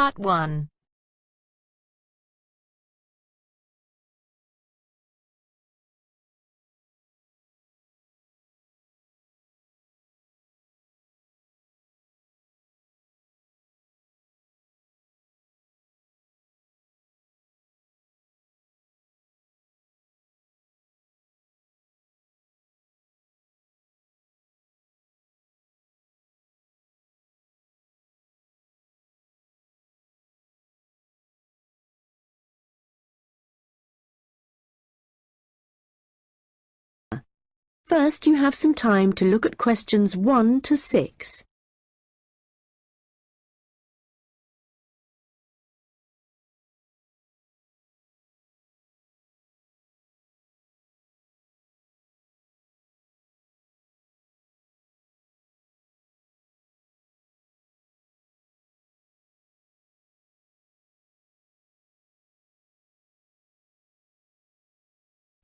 Part 1. First, you have some time to look at questions 1 to 6.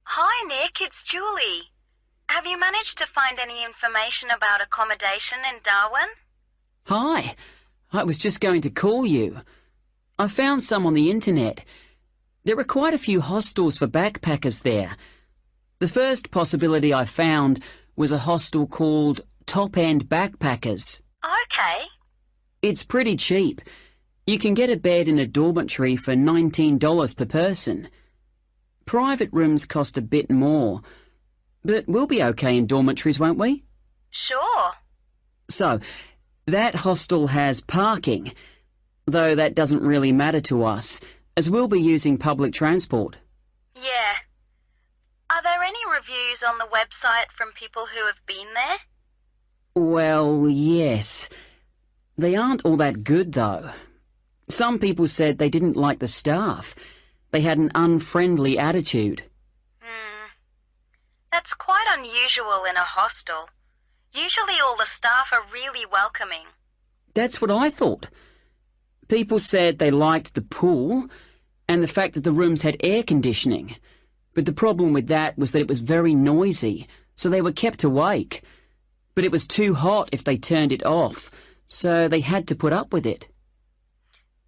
Hi Nick, it's Julie. Have you managed to find any information about accommodation in Darwin? Hi, I was just going to call you. I found some on the internet. There are quite a few hostels for backpackers there. The first possibility I found was a hostel called Top End Backpackers. Okay. It's pretty cheap. You can get a bed in a dormitory for $19 per person. Private rooms cost a bit more, but we'll be okay in dormitories, won't we? Sure. So, that hostel has parking, though that doesn't really matter to us, as we'll be using public transport. Yeah. Are there any reviews on the website from people who have been there? Well, yes. They aren't all that good, though. Some people said they didn't like the staff. They had an unfriendly attitude. That's quite unusual in a hostel. Usually all the staff are really welcoming. That's what I thought. People said they liked the pool and the fact that the rooms had air conditioning. But the problem with that was that it was very noisy, so they were kept awake. But it was too hot if they turned it off, so they had to put up with it.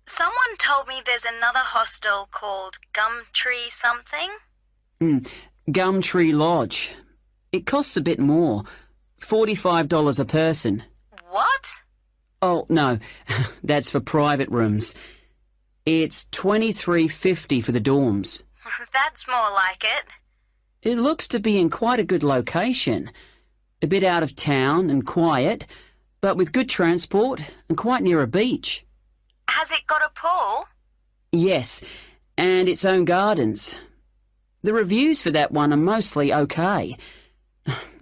Someone told me there's another hostel called Gumtree something. Gumtree Lodge. It costs a bit more. $45 a person. What? Oh, no. That's for private rooms. It's $23.50 for the dorms. That's more like it. It looks to be in quite a good location. A bit out of town and quiet, but with good transport and quite near a beach. Has it got a pool? Yes, and its own gardens. The reviews for that one are mostly okay,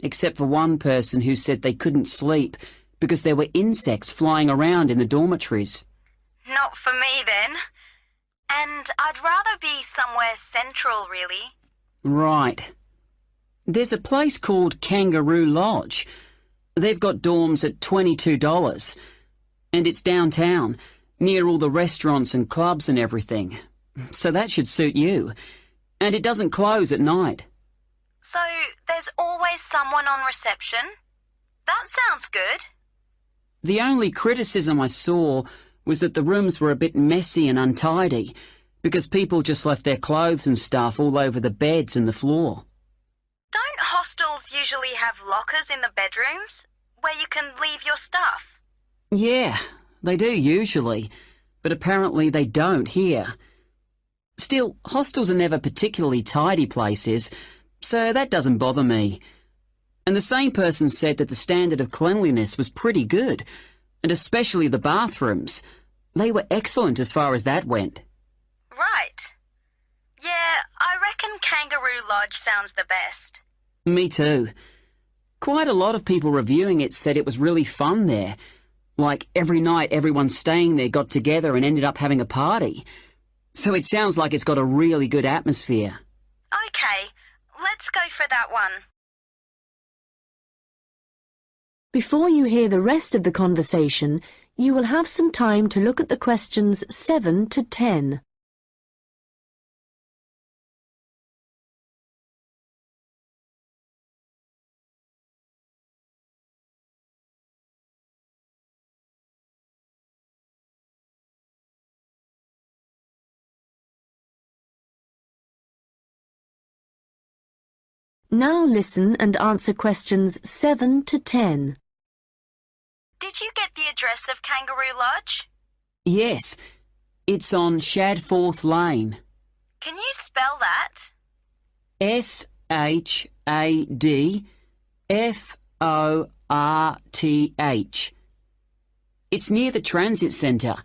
except for one person who said they couldn't sleep because there were insects flying around in the dormitories. Not for me then. And I'd rather be somewhere central, really. Right. There's a place called Kangaroo Lodge. They've got dorms at $22, and it's downtown, near all the restaurants and clubs and everything. So that should suit you. And it doesn't close at night. So there's always someone on reception? That sounds good. The only criticism I saw was that the rooms were a bit messy and untidy, because people just left their clothes and stuff all over the beds and the floor. Don't hostels usually have lockers in the bedrooms, where you can leave your stuff? Yeah, they do usually, but apparently they don't here. Still, hostels are never particularly tidy places, so that doesn't bother me. And the same person said that the standard of cleanliness was pretty good, and especially the bathrooms. They were excellent as far as that went. Right. Yeah, I reckon Kangaroo Lodge sounds the best. Me too. Quite a lot of people reviewing it said it was really fun there. Like every night everyone staying there got together and ended up having a party. So it sounds like it's got a really good atmosphere. Okay, let's go for that one. Before you hear the rest of the conversation, you will have some time to look at the questions 7 to 10. Now listen and answer questions 7 to 10. Did you get the address of Kangaroo Lodge? Yes, it's on Shadforth Lane. Can you spell that? SHADFORTH. It's near the transit centre,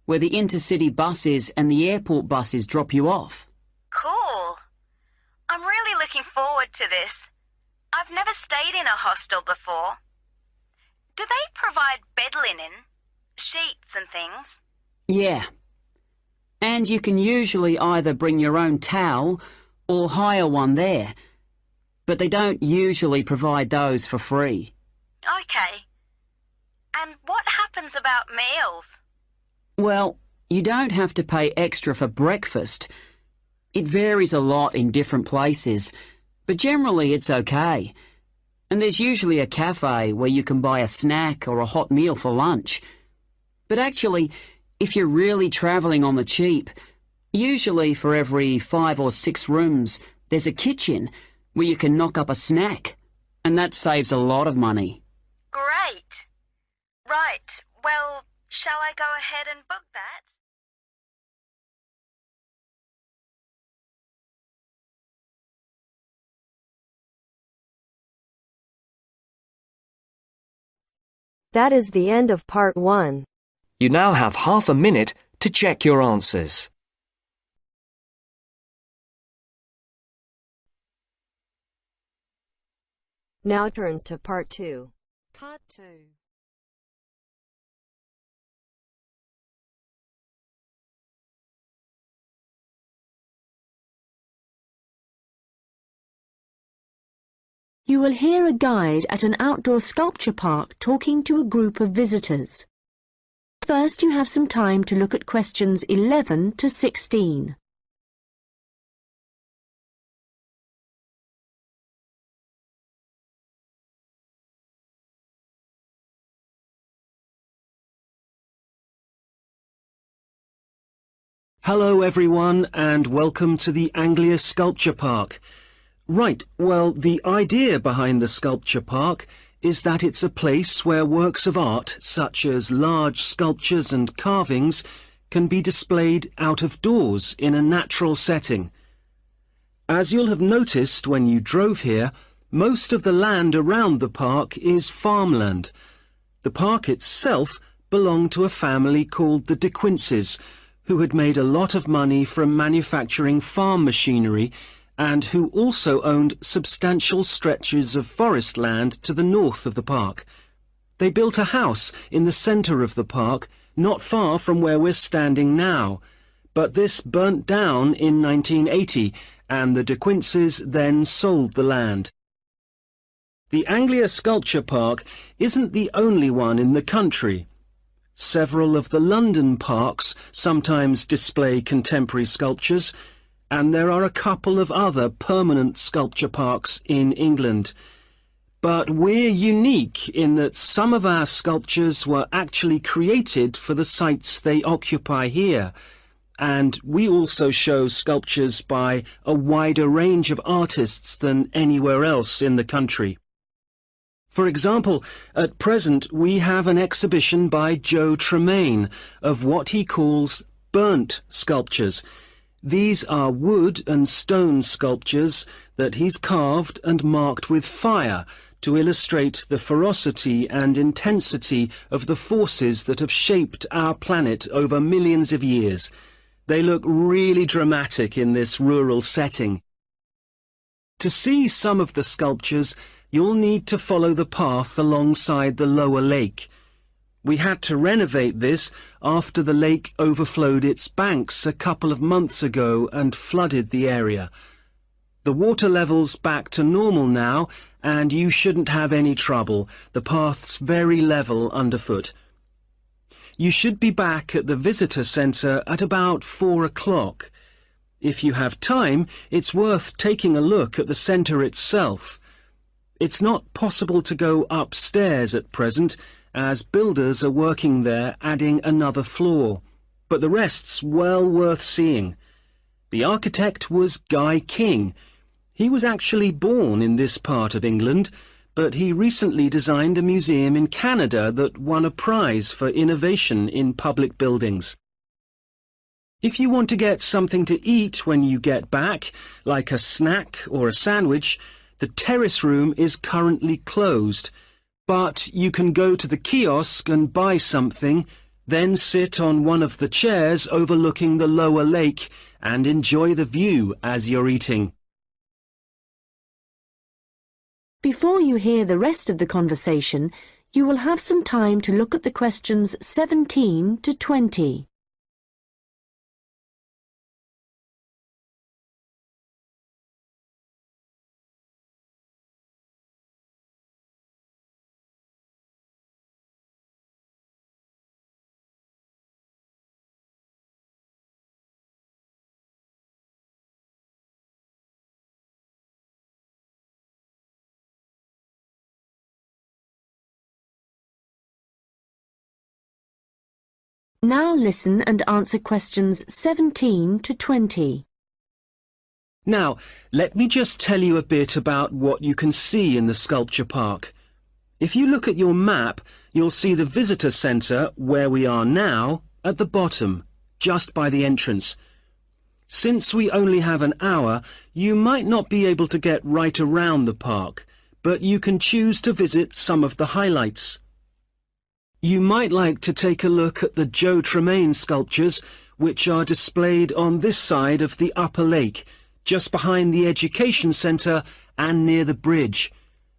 where the intercity buses and the airport buses drop you off. Cool. I'm really looking forward to this. I've never stayed in a hostel before. Do they provide bed linen, sheets and things? Yeah. And you can usually either bring your own towel or hire one there. But they don't usually provide those for free. Okay. And what happens about meals? Well, you don't have to pay extra for breakfast. It varies a lot in different places, but generally it's okay. And there's usually a cafe where you can buy a snack or a hot meal for lunch. But actually, if you're really travelling on the cheap, usually for every 5 or 6 rooms, there's a kitchen where you can knock up a snack, and that saves a lot of money. Great. Right, well, shall I go ahead and book that? That is the end of part 1. You now have half a minute to check your answers. Now turns to part 2. Part 2. You will hear a guide at an outdoor sculpture park talking to a group of visitors. First, you have some time to look at questions 11 to 16. Hello everyone and welcome to the Anglia Sculpture Park. Right, well, the idea behind the sculpture park is that it's a place where works of art, such as large sculptures and carvings, can be displayed out of doors in a natural setting. As you'll have noticed when you drove here, most of the land around the park is farmland. The park itself belonged to a family called the De Quinces, who had made a lot of money from manufacturing farm machinery and who also owned substantial stretches of forest land to the north of the park. They built a house in the centre of the park, not far from where we're standing now, but this burnt down in 1980 and the De Quinces then sold the land. The Anglia Sculpture Park isn't the only one in the country. Several of the London parks sometimes display contemporary sculptures, and there are a couple of other permanent sculpture parks in England. But we're unique in that some of our sculptures were actually created for the sites they occupy here, and we also show sculptures by a wider range of artists than anywhere else in the country. For example, at present we have an exhibition by Joe Tremaine of what he calls burnt sculptures. These are wood and stone sculptures that he's carved and marked with fire to illustrate the ferocity and intensity of the forces that have shaped our planet over millions of years. They look really dramatic in this rural setting. To see some of the sculptures, you'll need to follow the path alongside the lower lake. We had to renovate this after the lake overflowed its banks a couple of months ago and flooded the area. The water level's back to normal now, and you shouldn't have any trouble. The path's very level underfoot. You should be back at the visitor centre at about 4 o'clock. If you have time, it's worth taking a look at the centre itself. It's not possible to go upstairs at present, as builders are working there adding another floor, but the rest's well worth seeing. The architect was Guy King. He was actually born in this part of England, but he recently designed a museum in Canada that won a prize for innovation in public buildings. If you want to get something to eat when you get back, like a snack or a sandwich, the terrace room is currently closed, but you can go to the kiosk and buy something, then sit on one of the chairs overlooking the lower lake and enjoy the view as you're eating. Before you hear the rest of the conversation, you will have some time to look at the questions 17 to 20. Now listen and answer questions 17 to 20. Now, let me just tell you a bit about what you can see in the sculpture park. If you look at your map, you'll see the visitor centre, where we are now, at the bottom, just by the entrance. Since we only have an hour, you might not be able to get right around the park, but you can choose to visit some of the highlights. You might like to take a look at the Joe Tremaine sculptures, which are displayed on this side of the upper lake, just behind the education centre and near the bridge.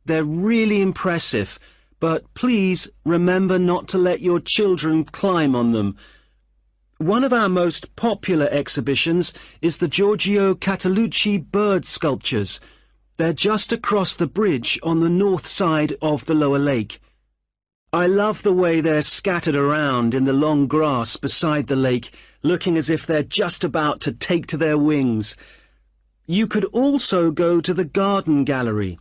They're really impressive, but please remember not to let your children climb on them. One of our most popular exhibitions is the Giorgio Catalucci bird sculptures. They're just across the bridge on the north side of the lower lake. I love the way they're scattered around in the long grass beside the lake, looking as if they're just about to take to their wings. You could also go to the garden gallery.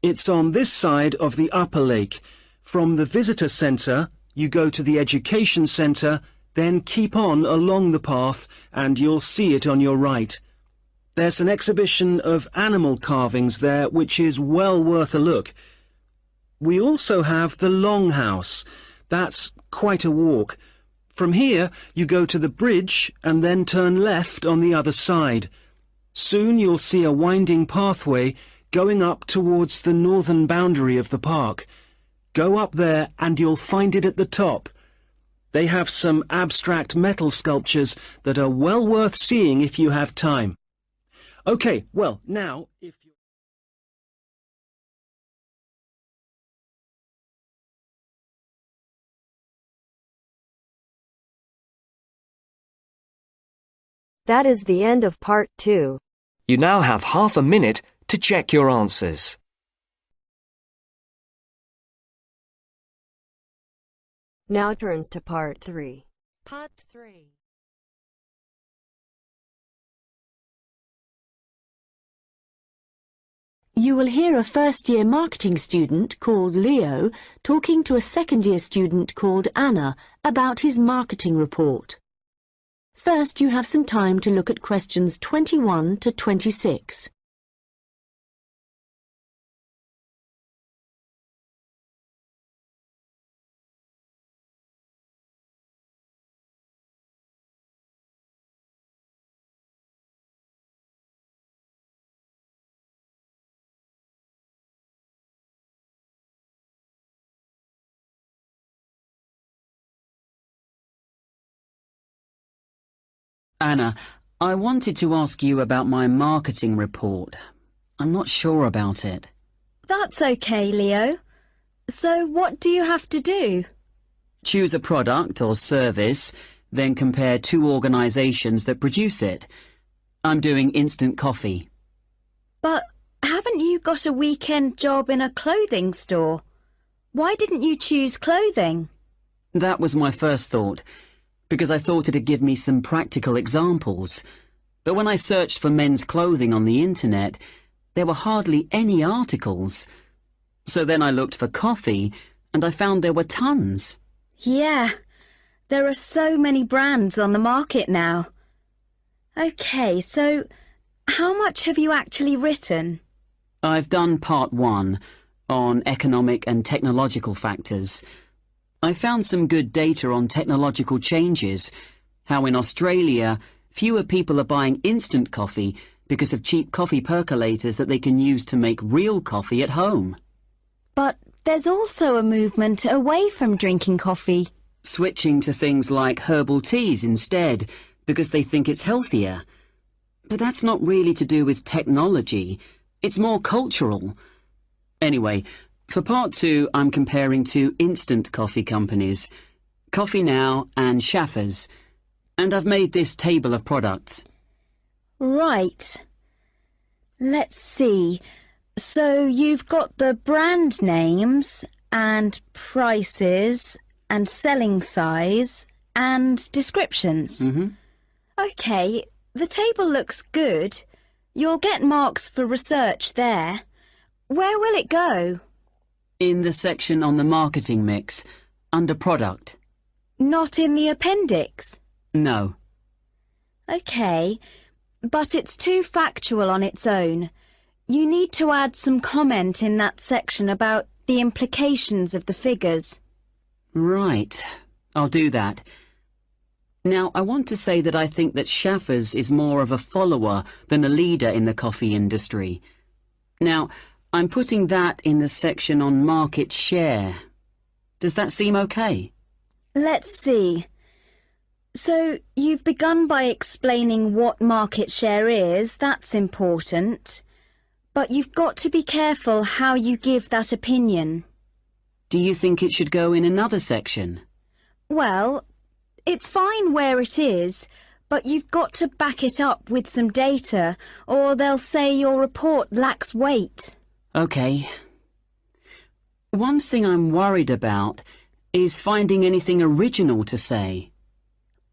It's on this side of the upper lake. From the visitor centre, you go to the education centre, then keep on along the path and you'll see it on your right. There's an exhibition of animal carvings there which is well worth a look. We also have the Longhouse. That's quite a walk. From here, you go to the bridge and then turn left on the other side. Soon you'll see a winding pathway going up towards the northern boundary of the park. Go up there and you'll find it at the top. They have some abstract metal sculptures that are well worth seeing if you have time. OK, well, now, if you... That is the end of part 2. You now have half a minute to check your answers. Now turns to part 3. Part 3. You will hear a first-year marketing student called Leo talking to a second-year student called Anna about his marketing report. First, you have some time to look at questions 21 to 26. Anna, I wanted to ask you about my marketing report. I'm not sure about it. That's okay, Leo. So what do you have to do? Choose a product or service, then compare two organisations that produce it. I'm doing instant coffee. But haven't you got a weekend job in a clothing store? Why didn't you choose clothing? That was my first thought, because I thought it'd give me some practical examples. But when I searched for men's clothing on the internet, there were hardly any articles. So then I looked for coffee, and I found there were tons. Yeah, there are so many brands on the market now. OK, so How much have you actually written? I've done part 1 on economic and technological factors. I found some good data on technological changes, how in Australia fewer people are buying instant coffee because of cheap coffee percolators that they can use to make real coffee at home. But there's also a movement away from drinking coffee. Switching to things like herbal teas instead because they think it's healthier. But that's not really to do with technology. It's more cultural. Anyway, for part 2, I'm comparing 2 instant coffee companies, Coffee Now and Schaffers, and I've made this table of products. Right. Let's see. So you've got the brand names and prices and selling size and descriptions. OK, the table looks good. You'll get marks for research there. Where will it go? In the section on the marketing mix, under product. Not in the appendix? No. OK, but it's too factual on its own. You need to add some comment in that section about the implications of the figures. Right. I'll do that. Now, I want to say that I think that Schaffers is more of a follower than a leader in the coffee industry. Now, I'm putting that in the section on market share. Does that seem okay? Let's see. So, you've begun by explaining what market share is. That's important. But you've got to be careful how you give that opinion. Do you think it should go in another section? Well, it's fine where it is, but you've got to back it up with some data, or they'll say your report lacks weight. OK. One thing I'm worried about is finding anything original to say.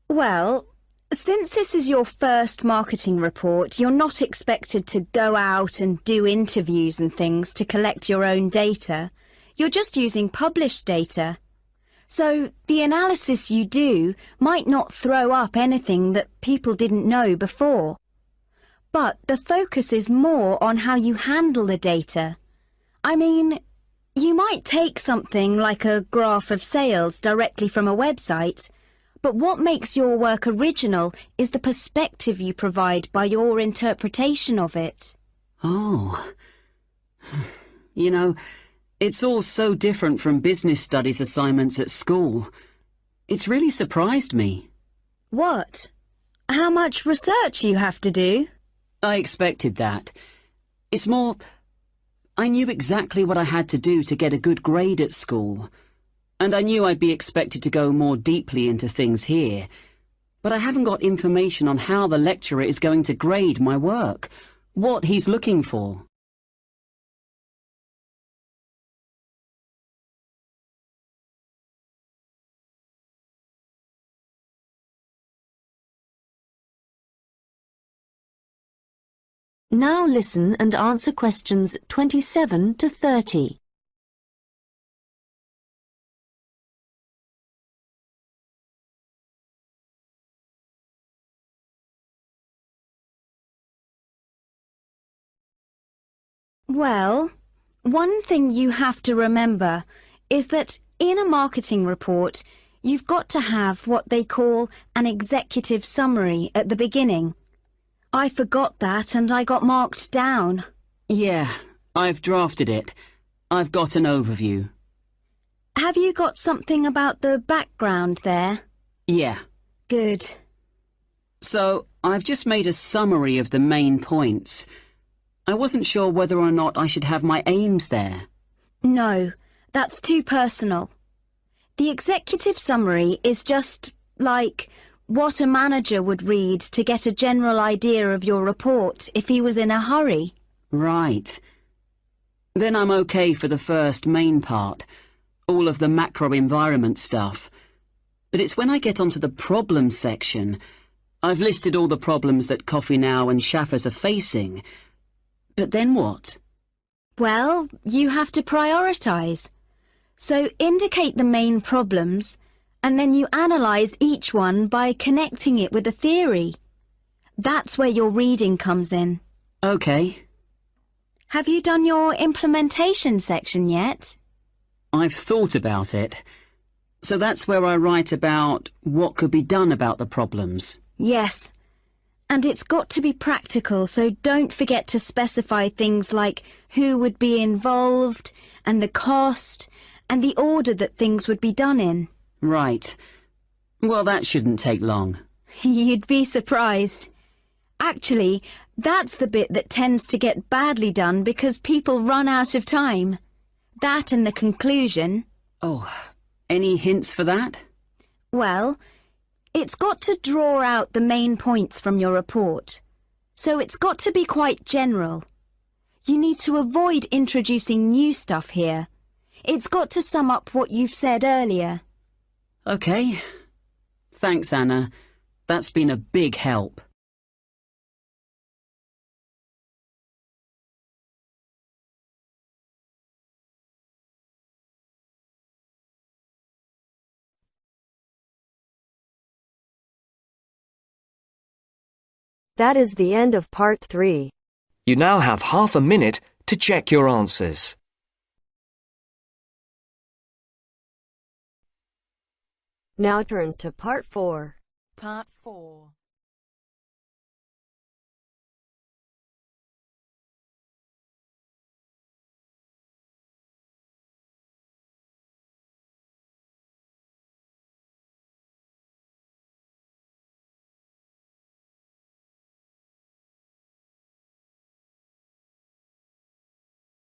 Well, since this is your first marketing report, you're not expected to go out and do interviews and things to collect your own data. You're just using published data. So the analysis you do might not throw up anything that people didn't know before. But the focus is more on how you handle the data. I mean, you might take something like a graph of sales directly from a website, but what makes your work original is the perspective you provide by your interpretation of it. Oh. You know, it's all so different from business studies assignments at school. It's really surprised me. What? How much research you have to do? I expected that. It's more, I knew exactly what I had to do to get a good grade at school. And I knew I'd be expected to go more deeply into things here. But I haven't got information on how the lecturer is going to grade my work, what he's looking for. Now listen and answer questions 27 to 30. Well, one thing you have to remember is that in a marketing report, you've got to have what they call an executive summary at the beginning. I forgot that and I got marked down. Yeah, I've drafted it. I've got an overview. Have you got something about the background there? Yeah. Good. So, I've just made a summary of the main points. I wasn't sure whether or not I should have my aims there. No, that's too personal. The executive summary is just like what a manager would read to get a general idea of your report if he was in a hurry. Right. Then I'm okay for the first main part, all of the macro environment stuff. But it's when I get onto the problem section, I've listed all the problems that Coffee Now and Schaffers are facing. But then what? Well, you have to prioritise. So indicate the main problems, and then you analyse each one by connecting it with a theory. That's where your reading comes in. OK. Have you done your implementation section yet? I've thought about it. So that's where I write about what could be done about the problems. Yes. And it's got to be practical, so don't forget to specify things like who would be involved, and the cost, and the order that things would be done in. Right. Well, that shouldn't take long. You'd be surprised. Actually, that's the bit that tends to get badly done because people run out of time. That and the conclusion. Oh, any hints for that? Well, it's got to draw out the main points from your report. So it's got to be quite general. You need to avoid introducing new stuff here. It's got to sum up what you've said earlier. OK. Thanks, Anna. That's been a big help. That is the end of part 3. You now have half a minute to check your answers. Now turns to part 4. Part 4.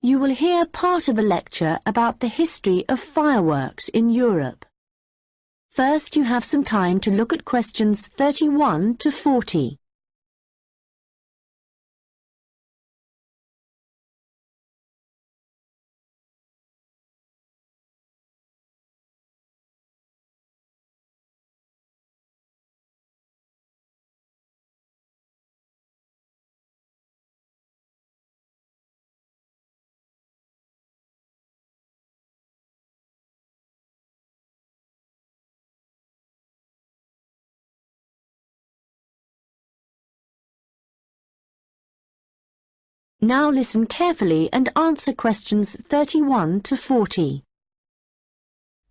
You will hear part of a lecture about the history of fireworks in Europe. First, you have some time to look at questions 31 to 40. Now listen carefully and answer questions 31 to 40.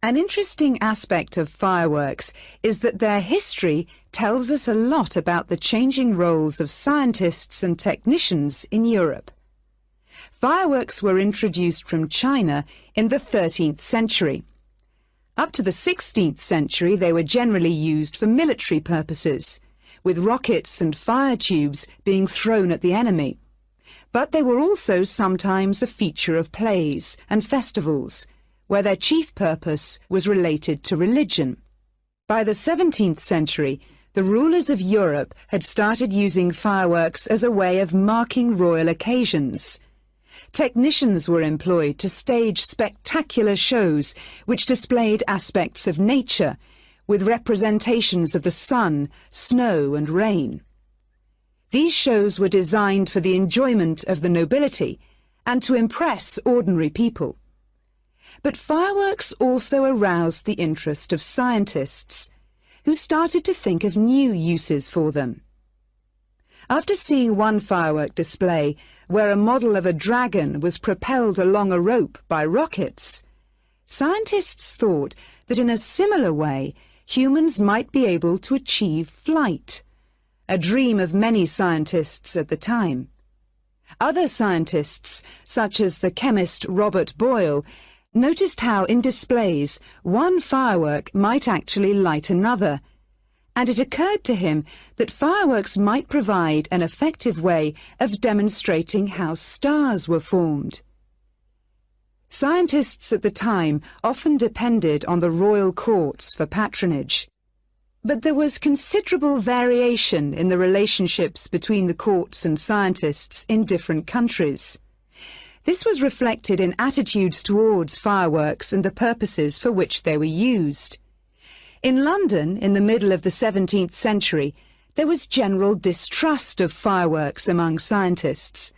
An interesting aspect of fireworks is that their history tells us a lot about the changing roles of scientists and technicians in Europe. Fireworks were introduced from China in the 13th century. Up to the 16th century, they were generally used for military purposes, with rockets and fire tubes being thrown at the enemy. But they were also sometimes a feature of plays and festivals, where their chief purpose was related to religion. By the 17th century, the rulers of Europe had started using fireworks as a way of marking royal occasions. Technicians were employed to stage spectacular shows which displayed aspects of nature, with representations of the sun, snow and rain. These shows were designed for the enjoyment of the nobility and to impress ordinary people. But fireworks also aroused the interest of scientists, who started to think of new uses for them. After seeing one firework display where a model of a dragon was propelled along a rope by rockets, scientists thought that in a similar way humans might be able to achieve flight, a dream of many scientists at the time. Other scientists, such as the chemist Robert Boyle, noticed how in displays one firework might actually light another, and it occurred to him that fireworks might provide an effective way of demonstrating how stars were formed. Scientists at the time often depended on the royal courts for patronage. But there was considerable variation in the relationships between the courts and scientists in different countries. This was reflected in attitudes towards fireworks and the purposes for which they were used. In London, in the middle of the 17th century, there was general distrust of fireworks among scientists.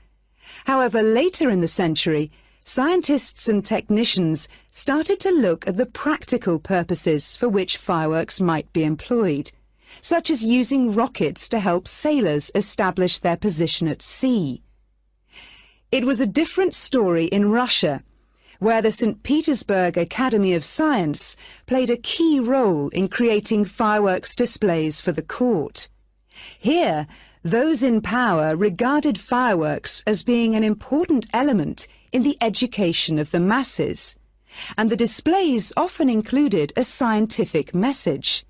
However, later in the century, scientists and technicians started to look at the practical purposes for which fireworks might be employed, such as using rockets to help sailors establish their position at sea. It was a different story in Russia, where the St. Petersburg Academy of Science played a key role in creating fireworks displays for the court. Here, those in power regarded fireworks as being an important element in the education of the masses, and the displays often included a scientific message.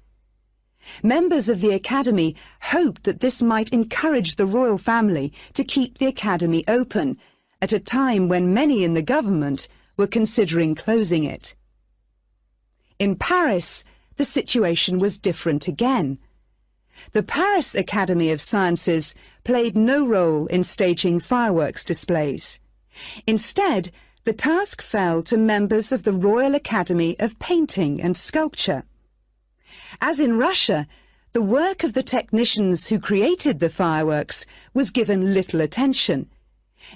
Members of the Academy hoped that this might encourage the royal family to keep the Academy open at a time when many in the government were considering closing it. In Paris, the situation was different again. The Paris Academy of Sciences played no role in staging fireworks displays. Instead, the task fell to members of the Royal Academy of Painting and Sculpture. As in Russia, the work of the technicians who created the fireworks was given little attention.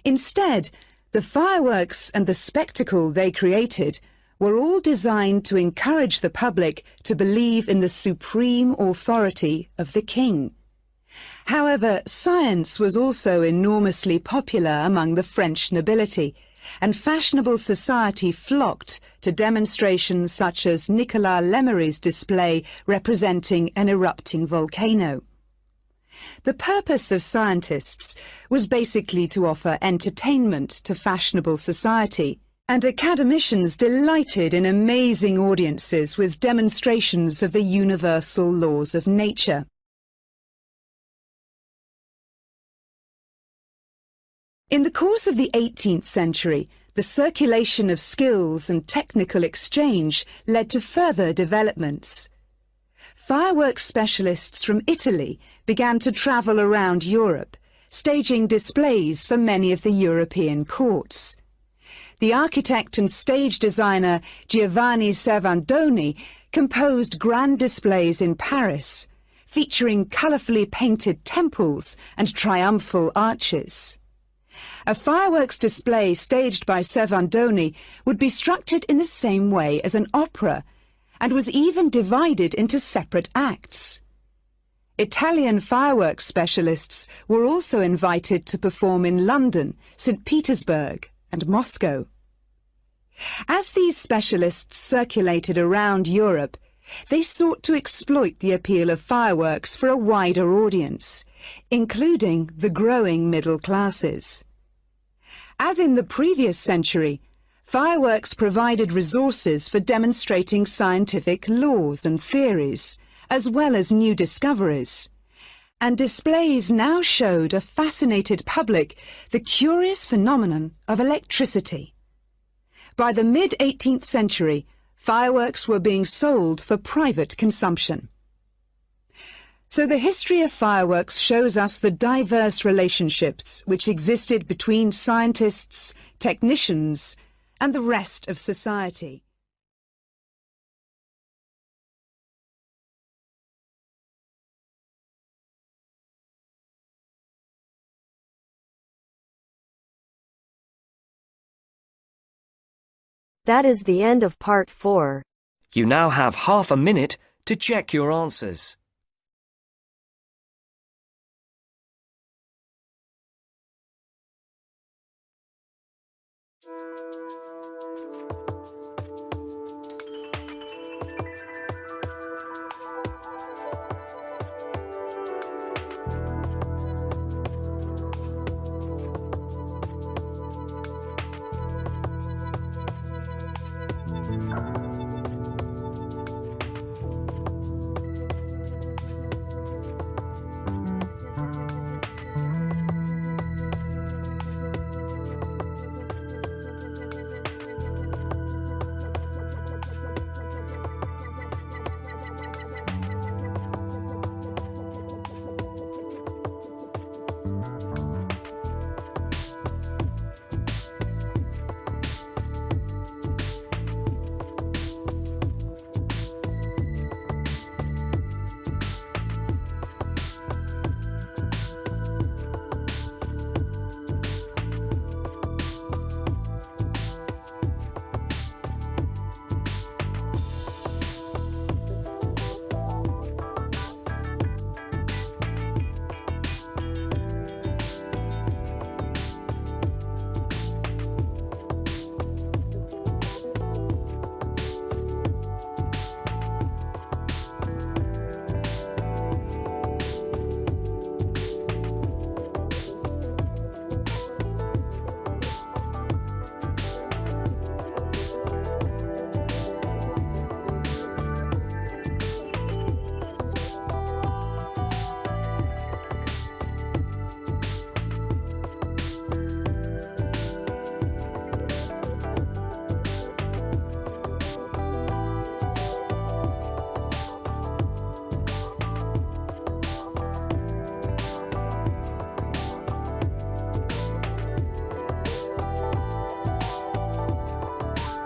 Instead, the fireworks and the spectacle they created were all designed to encourage the public to believe in the supreme authority of the king. However, science was also enormously popular among the French nobility, and fashionable society flocked to demonstrations such as Nicolas Lemery's display representing an erupting volcano. The purpose of scientists was basically to offer entertainment to fashionable society, and academicians delighted in amazing audiences with demonstrations of the universal laws of nature. In the course of the 18th century, the circulation of skills and technical exchange led to further developments. Fireworks specialists from Italy began to travel around Europe, staging displays for many of the European courts. The architect and stage designer Giovanni Servandoni composed grand displays in Paris, featuring colourfully painted temples and triumphal arches. A fireworks display staged by Servandoni would be structured in the same way as an opera, and was even divided into separate acts. Italian fireworks specialists were also invited to perform in London, St. Petersburg, and Moscow. As these specialists circulated around Europe, they sought to exploit the appeal of fireworks for a wider audience, including the growing middle classes. As in the previous century, fireworks provided resources for demonstrating scientific laws and theories, as well as new discoveries, and displays now showed a fascinated public the curious phenomenon of electricity. By the mid-18th century, fireworks were being sold for private consumption. So the history of fireworks shows us the diverse relationships which existed between scientists, technicians, and the rest of society. That is the end of part 4. You now have half a minute to check your answers.